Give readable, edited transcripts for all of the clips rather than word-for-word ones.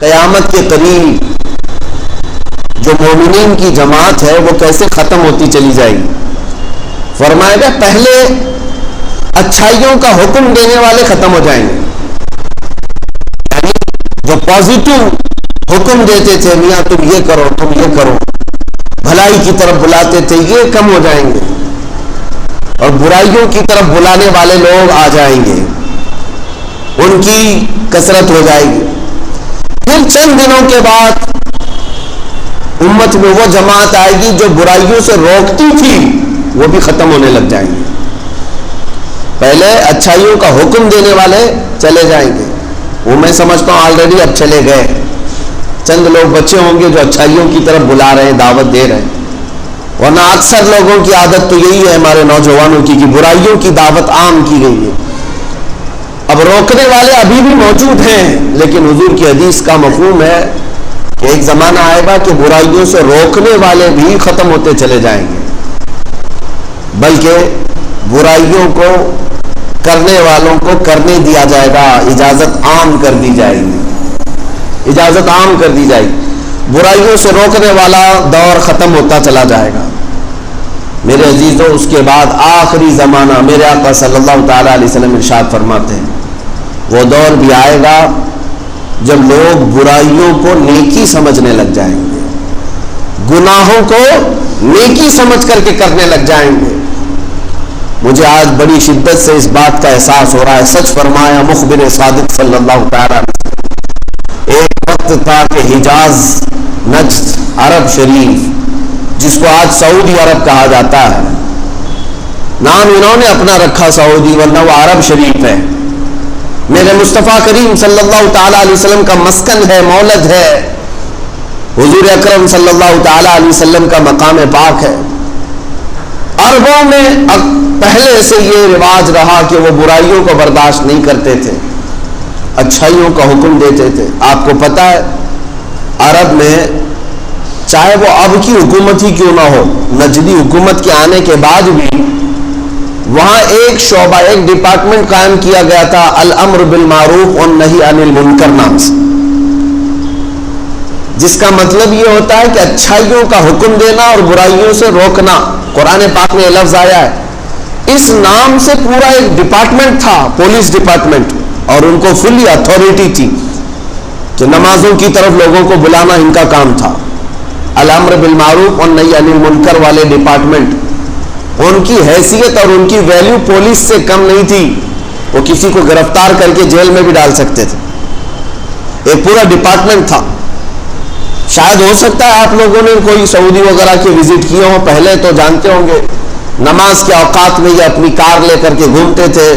قیامت کے قریب جو مومنین کی جماعت ہے وہ کیسے ختم ہوتی چلی جائے گی. فرمایا گیا پہلے اچھائیوں کا حکم دینے والے ختم ہو جائیں گے، یعنی جو پازیٹو حکم دیتے تھے، میاں تم یہ کرو تم یہ کرو، بھلائی کی طرف بلاتے تھے، یہ کم ہو جائیں گے اور برائیوں کی طرف بلانے والے لوگ آ جائیں گے، ان کی کثرت ہو جائے گی. پھر چند دنوں کے بعد امت میں وہ جماعت آئے گی جو برائیوں سے روکتی تھی، وہ بھی ختم ہونے لگ جائیں گے. پہلے اچھائیوں کا حکم دینے والے چلے جائیں گے، وہ میں سمجھتا ہوں آلریڈی اب چلے گئے. چند لوگ بچے ہوں گے جو اچھائیوں کی طرف بلا رہے ہیں، دعوت دے رہے ہیں، ورنہ اکثر لوگوں کی عادت تو یہی ہے ہمارے نوجوانوں کی کہ برائیوں کی دعوت عام کی گئی ہے. اب روکنے والے ابھی بھی موجود ہیں، لیکن حضور کی حدیث کا مفہوم ہے کہ ایک زمانہ آئے گا کہ برائیوں سے روکنے والے بھی ختم ہوتے چلے جائیں گے، بلکہ برائیوں کو کرنے والوں کو کرنے دیا جائے گا، اجازت عام کر دی جائے گی، اجازت عام کر دی جائے گی. برائیوں سے روکنے والا دور ختم ہوتا چلا جائے گا. میرے عزیزوں، اس کے بعد آخری زمانہ میرے آقا صلی اللہ تعالی علیہ وسلم ارشاد فرماتے ہیں وہ دور بھی آئے گا جب لوگ برائیوں کو نیکی سمجھنے لگ جائیں گے، گناہوں کو نیکی سمجھ کر کے کرنے لگ جائیں گے. مجھے آج بڑی شدت سے اس بات کا احساس ہو رہا ہے. سچ فرمایا مخبر صادق صلی اللہ تعالی علیہ وسلم. ایک وقت تھا کہ حجاز، نجد، عرب شریف، جس کو آج سعودی عرب کہا جاتا ہے، نام انہوں نے اپنا رکھا سعودی، ورنہ وہ عرب شریف ہے. میرے مصطفیٰ کریم صلی اللہ تعالی علیہ وسلم کا مسکن ہے، مولد ہے. حضور اکرم صلی اللہ تعالی علیہ وسلم کا مقام پاک ہے. عربوں میں پہلے سے یہ رواج رہا کہ وہ برائیوں کو برداشت نہیں کرتے تھے، اچھائیوں کا حکم دیتے تھے. آپ کو پتہ ہے عرب میں چاہے وہ اب کی حکومت ہی کیوں نہ ہو، نجدی حکومت کے آنے کے بعد بھی وہاں ایک شعبہ، ایک ڈپارٹمنٹ قائم کیا گیا تھا، الامر بالمعروف والنہی عن المنکر نام سے، جس کا مطلب یہ ہوتا ہے کہ اچھائیوں کا حکم دینا اور برائیوں سے روکنا. قرآن پاک میں یہ لفظ آیا ہے. اس نام سے پورا ایک ڈپارٹمنٹ تھا، پولیس ڈپارٹمنٹ، اور ان کو فلی اتھارٹی تھی کہ نمازوں کی طرف لوگوں کو بلانا ان کا کام تھا. الامر بالمعروف والنہی عن المنکر والے ڈپارٹمنٹ، ان کی حیثیت اور ان کی ویلیو پولیس سے کم نہیں تھی. وہ کسی کو گرفتار کر کے جیل میں بھی ڈال سکتے تھے. ایک پورا ڈپارٹمنٹ تھا. شاید ہو سکتا ہے آپ لوگوں نے کوئی سعودی وغیرہ کے وزٹ کیے ہوں، پہلے تو جانتے ہوں گے نماز کے اوقات میں یہ اپنی کار لے کر کے گھومتے تھے،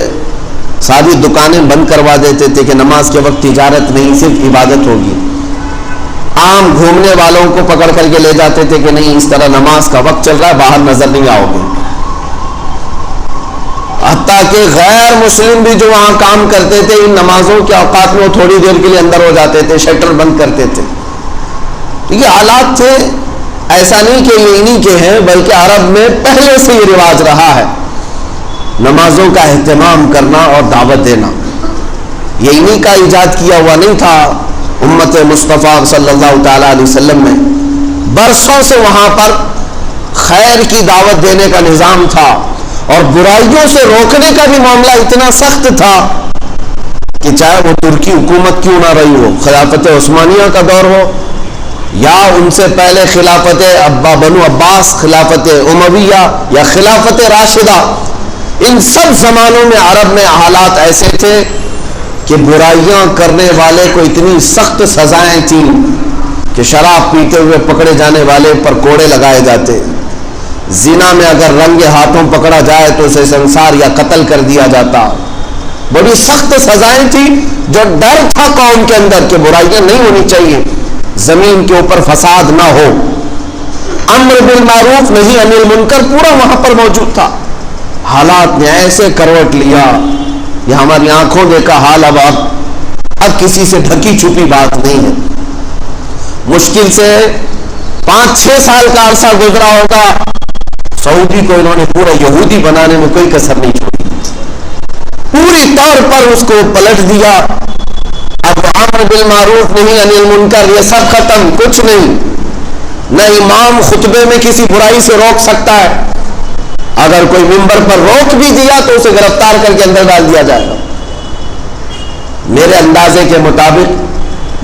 ساری دکانیں بند کروا دیتے تھے کہ نماز کے وقت تجارت نہیں، صرف عبادت ہوگی. عام گھومنے والوں کو پکڑ کر کے لے جاتے تھے کہ نہیں، اس طرح نماز کا وقت چل رہا ہے، باہر نظر نہیں آؤ گے. حتیٰ کہ غیر مسلم بھی جو وہاں کام کرتے تھے ان نمازوں کے اوقات میں وہ تھوڑی دیر کے لیے اندر ہو جاتے تھے، شٹر بند کرتے تھے. یہ حالات تھے. ایسا نہیں کہ یہ انہی کے ہیں، بلکہ عرب میں پہلے سے یہ رواج رہا ہے نمازوں کا اہتمام کرنا اور دعوت دینا. یہ انہی کا ایجاد کیا ہوا نہیں تھا. امت مصطفیٰ صلی اللہ تعالی علیہ وسلم میں برسوں سے وہاں پر خیر کی دعوت دینے کا نظام تھا، اور برائیوں سے روکنے کا بھی معاملہ اتنا سخت تھا کہ چاہے وہ ترکی حکومت کیوں نہ رہی ہو، خلافت عثمانیہ کا دور ہو یا ان سے پہلے خلافت بنو عباس، خلافت امویہ یا خلافت راشدہ، ان سب زمانوں میں عرب میں حالات ایسے تھے کہ برائیاں کرنے والے کو اتنی سخت سزائیں تھیں کہ شراب پیتے ہوئے پکڑے جانے والے پر کوڑے لگائے جاتے، زنا میں اگر رنگے ہاتھوں پکڑا جائے تو اسے سنسار یا قتل کر دیا جاتا. بڑی سخت سزائیں تھیں. جو ڈر تھا قوم کے اندر کہ برائیاں نہیں ہونی چاہیے، زمین کے اوپر فساد نہ ہو، امر بالمعروف نہیں عن المنکر پورا وہاں پر موجود تھا. حالات نے ایسے کروٹ لیا، یہ ہماری آنکھوں دیکھا حال اب کسی سے ڈھکی چھپی بات نہیں ہے. مشکل سے 5-6 سال کا عرصہ گزرا ہوگا، سعودی کو انہوں نے پورا یہودی بنانے میں کوئی کسر نہیں چھوڑی، پوری طور پر اس کو پلٹ دیا. اب امر بالمعروف نہیں انل منکر، یہ سب ختم، کچھ نہیں۔ نہ امام خطبے میں کسی برائی سے روک سکتا ہے، اگر کوئی ممبر پر روک بھی دیا تو اسے گرفتار کر کے اندر ڈال دیا جائے گا۔ میرے اندازے کے مطابق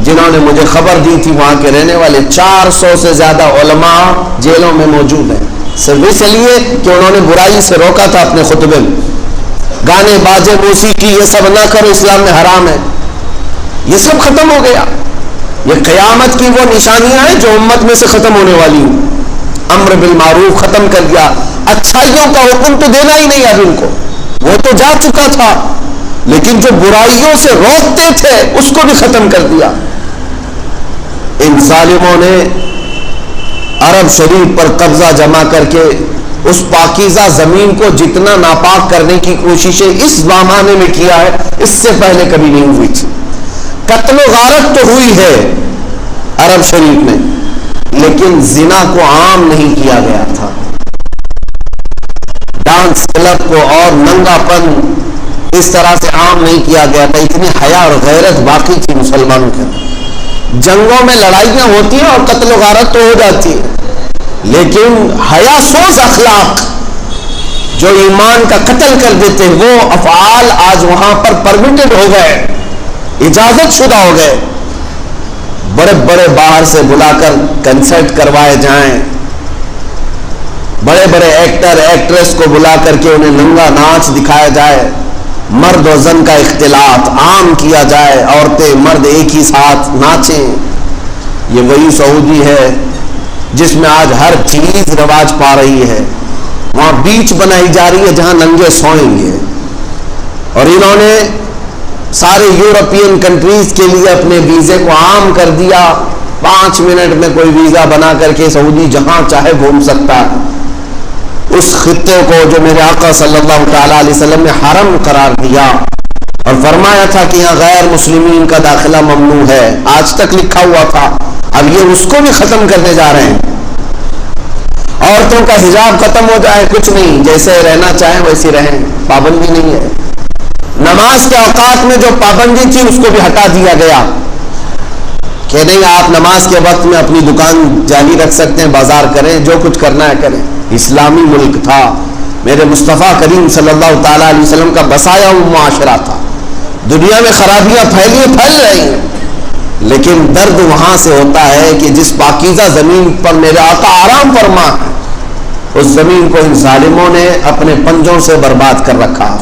جنہوں نے مجھے خبر دی تھی وہاں کے رہنے والے 400 سے زیادہ علماء جیلوں میں موجود ہیں، صرف اس لیے کہ انہوں نے برائی سے روکا تھا اپنے خطبے میں۔ گانے باجے موسیقی یہ سب نہ کرو، اسلام میں حرام ہے، یہ سب ختم ہو گیا۔ یہ قیامت کی وہ نشانیاں ہیں جو امت میں سے ختم ہونے والی ہیں۔ امر بالمعروف ختم کر دیا، اچھائیوں کا حکم تو دینا ہی نہیں اب ان کو، وہ تو جا چکا تھا، لیکن جو برائیوں سے روکتے تھے اس کو بھی ختم کر دیا۔ ان ظالموں نے عرب شریف پر قبضہ جما کر کے اس پاکیزہ زمین کو جتنا ناپاک کرنے کی کوششیں اس زمانے میں کیا ہے، اس سے پہلے کبھی نہیں ہوئی تھی۔ قتل و غارت تو ہوئی ہے عرب شریف میں، لیکن زنا کو عام نہیں کیا گیا تھا، ڈانس کلب کو اور ننگا پن اس طرح سے عام نہیں کیا گیا تھا۔ اتنی حیا اور غیرت باقی تھی مسلمانوں کے اندر۔ جنگوں میں لڑائیاں ہوتی ہیں اور قتل و غارت تو ہو جاتی ہے، لیکن حیا سوز اخلاق جو ایمان کا قتل کر دیتے ہیں وہ افعال آج وہاں پر پرمیٹڈ ہو گئے، اجازت شدہ ہو گئے۔ بڑے بڑے باہر سے بلا کر کنسرٹ کروائے جائیں، بڑے بڑے ایکٹر ایکٹریس کو بلا کر کے انہیں ننگا ناچ دکھایا جائے، مرد و زن کا اختلاط عام کیا جائے، عورتیں مرد ایک ہی ساتھ ناچیں۔ یہ وہی سعودی ہے جس میں آج ہر چیز رواج پا رہی ہے، وہاں بیچ بنائی جا رہی ہے جہاں ننگے سوئیں گے، اور انہوں نے سارے یورپین کنٹریز کے لیے اپنے ویزے کو عام کر دیا۔ 5 منٹ میں کوئی ویزا بنا کر کے سعودی جہاں چاہے گھوم سکتا ہے۔ اس خطے کو جو میرے آقا صلی اللہ تعالیٰ علیہ وسلم نے حرم قرار دیا اور فرمایا تھا کہ یہاں غیر مسلمین کا داخلہ ممنوع ہے، آج تک لکھا ہوا تھا، اب یہ اس کو بھی ختم کرنے جا رہے ہیں۔ عورتوں کا حجاب ختم ہو جائے، کچھ نہیں، جیسے رہنا چاہیں ویسے رہیں، پابندی نہیں ہے۔ نماز کے اوقات میں جو پابندی تھی اس کو بھی ہٹا دیا گیا کہ نہیں، آپ نماز کے وقت میں اپنی دکان جاری رکھ سکتے ہیں، بازار کریں، جو کچھ کرنا ہے کریں۔ اسلامی ملک تھا، میرے مصطفیٰ کریم صلی اللہ تعالیٰ علیہ وسلم کا بسایا ہوا معاشرہ تھا۔ دنیا میں خرابیاں پھیل رہی ہیں، لیکن درد وہاں سے ہوتا ہے کہ جس پاکیزہ زمین پر میرے آقا آرام فرما ہے، اس زمین کو ان ظالموں نے اپنے پنجوں سے برباد کر رکھا۔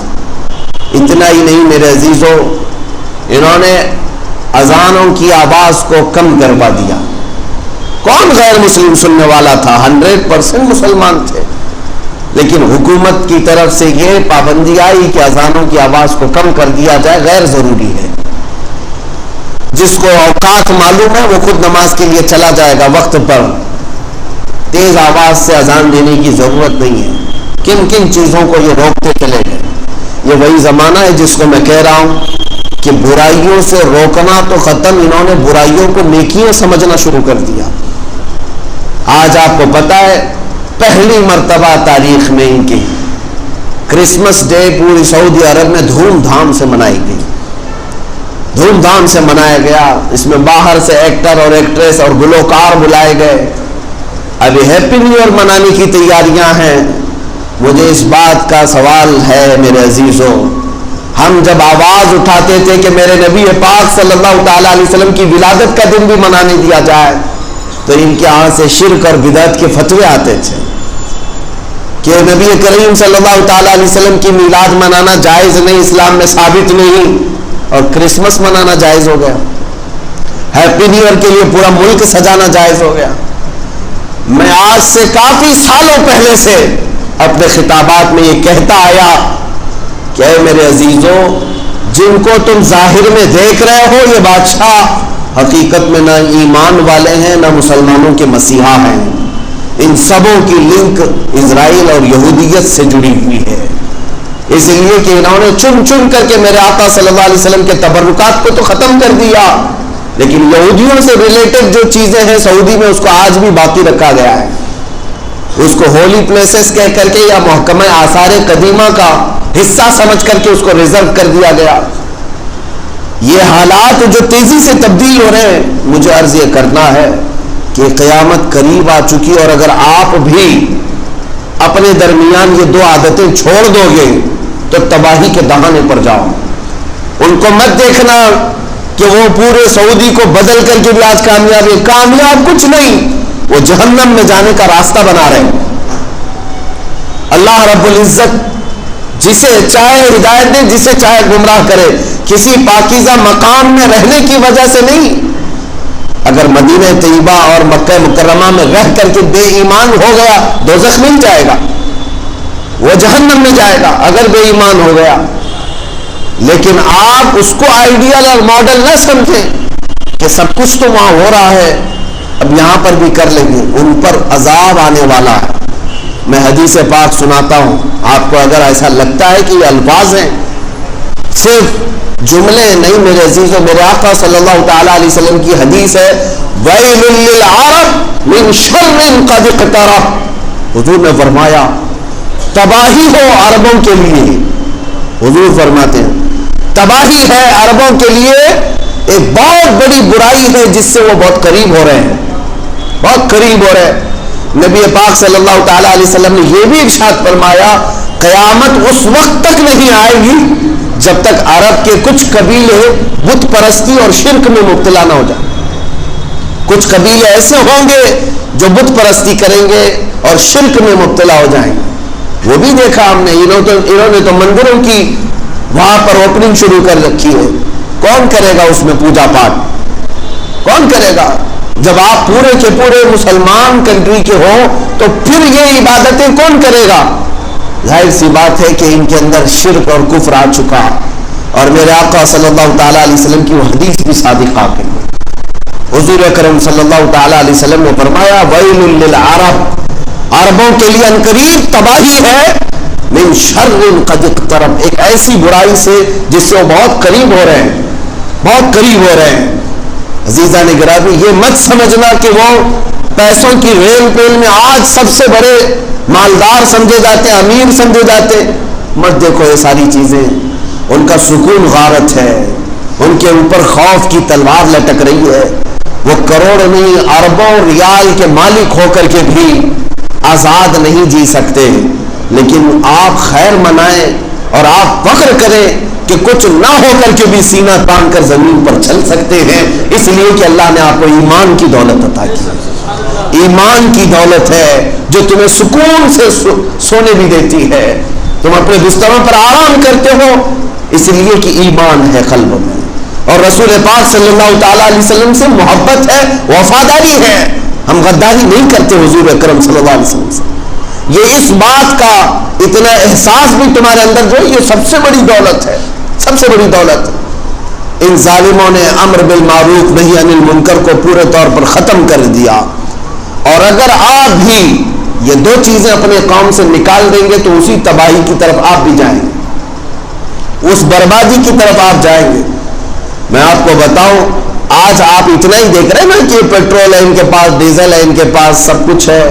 اتنا ہی نہیں میرے عزیزو، انہوں نے اذانوں کی آواز کو کم کروا دیا۔ کون غیر مسلم سننے والا تھا؟ 100% مسلمان تھے، لیکن حکومت کی طرف سے یہ پابندی آئی کہ اذانوں کی آواز کو کم کر دیا جائے، غیر ضروری ہے۔ جس کو اوقات معلوم ہے وہ خود نماز کے لیے چلا جائے گا وقت پر، تیز آواز سے اذان دینے کی ضرورت نہیں ہے۔ کن کن چیزوں کو یہ روکتے چلے گئے۔ یہ وہی زمانہ ہے جس کو میں کہہ رہا ہوں کہ برائیوں سے روکنا تو ختم، انہوں نے برائیوں کو نیکیاں سمجھنا شروع کر دیا۔ آج آپ کو پتا ہے پہلی مرتبہ تاریخ میں ان کی کرسمس ڈے پوری سعودی عرب میں دھوم دھام سے منائی گئی، دھوم دھام سے منایا گیا۔ اس میں باہر سے ایکٹر اور ایکٹریس اور گلوکار بلائے گئے۔ ابھی ہیپی نیو ایئر منانے کی تیاریاں ہیں۔ مجھے اس بات کا سوال ہے میرے عزیزوں، ہم جب آواز اٹھاتے تھے کہ میرے نبی پاک صلی اللہ تعالیٰ علیہ وسلم کی ولادت کا دن بھی منانے دیا جائے، تو ان کے ہاں سے شرک اور بدعت کے فتوے آتے تھے کہ نبی کریم صلی اللہ تعالیٰ علیہ وسلم کی میلاد منانا جائز نہیں، اسلام میں ثابت نہیں، اور کرسمس منانا جائز ہو گیا، ہیپی نیو ایئر کے لیے پورا ملک سجانا جائز ہو گیا۔ میں آج سے کافی سالوں پہلے سے اپنے خطابات میں یہ کہتا آیا کہ اے میرے عزیزوں، جن کو تم ظاہر میں دیکھ رہے ہو یہ بادشاہ حقیقت میں نہ ایمان والے ہیں نہ مسلمانوں کے مسیحا ہیں، ان سبوں کی لنک اسرائیل اور یہودیت سے جڑی ہوئی ہے، اس لیے کہ انہوں نے چن چن کر کے میرے آقا صلی اللہ علیہ وسلم کے تبرکات کو تو ختم کر دیا، لیکن یہودیوں سے ریلیٹڈ جو چیزیں ہیں سعودی میں اس کو آج بھی باقی رکھا گیا ہے، اس کو ہولی پلیسز کہہ کر کے یا محکمہ آثار قدیمہ کا حصہ سمجھ کر کے اس کو ریزرو کر دیا گیا۔ یہ حالات جو تیزی سے تبدیل ہو رہے ہیں، مجھے عرض یہ کرنا ہے کہ قیامت قریب آ چکی، اور اگر آپ بھی اپنے درمیان یہ دو عادتیں چھوڑ دو گے تو تباہی کے دہانے پر جاؤ۔ ان کو مت دیکھنا کہ وہ پورے سعودی کو بدل کر کے بھی آج کامیاب ہے، کامیاب کچھ نہیں، وہ جہنم میں جانے کا راستہ بنا رہے ہیں۔ اللہ رب العزت جسے چاہے ہدایت دے، جسے چاہے گمراہ کرے، کسی پاکیزہ مقام میں رہنے کی وجہ سے نہیں۔ اگر مدینہ طیبہ اور مکہ مکرمہ میں رہ کر کے بے ایمان ہو گیا، دوزخ مل جائے گا، وہ جہنم میں جائے گا اگر بے ایمان ہو گیا۔ لیکن آپ اس کو آئیڈیل اور ماڈل نہ سمجھیں کہ سب کچھ تو وہاں ہو رہا ہے، اب یہاں پر بھی کر لیں گے، ان پر عذاب آنے والا ہے۔ میں حدیث پاک سناتا ہوں، آپ کو اگر ایسا لگتا ہے کہ یہ الفاظ ہیں، صرف جملے نہیں میرے عزیزوں، میرے آقا صلی اللہ تعالی علیہ وسلم کی حدیث ہے، وَيْلٌ لِّلْعَرَبِ مِنْ شَرٍّ قَدِ اقْتَرَبَ۔ حضور نے فرمایا تباہی ہو عربوں کے لیے، حضور فرماتے ہیں تباہی ہے عربوں کے لیے، ایک بہت بڑی برائی ہے جس سے وہ بہت قریب ہو رہے ہیں، بہت قریب ہو رہے ہیں۔ نبی پاک صلی اللہ تعالی علیہ وسلم نے یہ بھی ارشاد فرمایا قیامت اس وقت تک نہیں آئے گی جب تک عرب کے کچھ قبیلے بت پرستی اور شرک میں مبتلا نہ ہو جائیں۔ کچھ قبیلے ایسے ہوں گے جو بت پرستی کریں گے اور شرک میں مبتلا ہو جائیں گے، وہ بھی دیکھا ہم نے، انہوں نے تو مندروں کی وہاں پر اوپننگ شروع کر رکھی ہے۔ کون کرے گا اس میں پوجا پاٹ؟ کون کرے گا؟ جب آپ پورے کے پورے مسلمان کنٹری کے ہو تو پھر یہ عبادتیں کون کرے گا؟ ظاہر سی بات ہے کہ ان کے اندر شرک اور کفر آ چکا، اور میرے آقا صلی اللہ تعالی علیہ وسلم کی وہ حدیث بھی صادقہ ہے۔ حضور اکرم صلی اللہ تعالی علیہ وسلم نے فرمایا ویل للعرب، عربوں کے لیے عنقریب تباہی ہے، من شر قد اقترب، ایک ایسی برائی سے جس سے وہ بہت قریب ہو رہے ہیں، بہت قریب ہو رہے ہیں۔ عزیزان گرامی، یہ مت سمجھنا کہ وہ پیسوں کی ریل پیل میں آج سب سے بڑے مالدار سمجھے جاتے، امیر سمجھے جاتے، مت دیکھو یہ ساری چیزیں، ان کا سکون غارت ہے، ان کے اوپر خوف کی تلوار لٹک رہی ہے، وہ کروڑ نہیں اربوں ریال کے مالک ہو کر کے بھی آزاد نہیں جی سکتے۔ لیکن آپ خیر منائیں اور آپ فخر کریں کہ کچھ نہ ہو کر کے بھی سینہ تان کر زمین پر چل سکتے ہیں، اس لیے کہ اللہ نے آپ کو ایمان کی دولت عطا کی۔ ایمان کی دولت ہے جو تمہیں سکون سے سونے بھی دیتی ہے، تم اپنے بستروں پر آرام کرتے ہو، اس لیے کہ ایمان ہے قلب میں، اور رسول پاک صلی اللہ تعالی علیہ وسلم سے محبت ہے، وفاداری ہے، ہم غداری نہیں کرتے حضور اکرم صلی اللہ علیہ وسلم سے۔ یہ اس بات کا اتنا احساس بھی تمہارے اندر جو ہے، یہ سب سے بڑی دولت ہے، سب سے بڑی دولت۔ ان ظالموں نے امر بالمعروف نہی عن المنکر کو پورے طور پر ختم کر دیا، اور اگر آپ بھی یہ دو چیزیں اپنے قوم سے نکال دیں گے تو اسی تباہی کی طرف آپ بھی جائیں گے، اس بربادی کی طرف آپ جائیں گے۔ میں آپ کو بتاؤں، آج آپ اتنا ہی دیکھ رہے ہیں نا کہ پیٹرول ہے ان کے پاس، ڈیزل ہے ان کے پاس، سب کچھ ہے،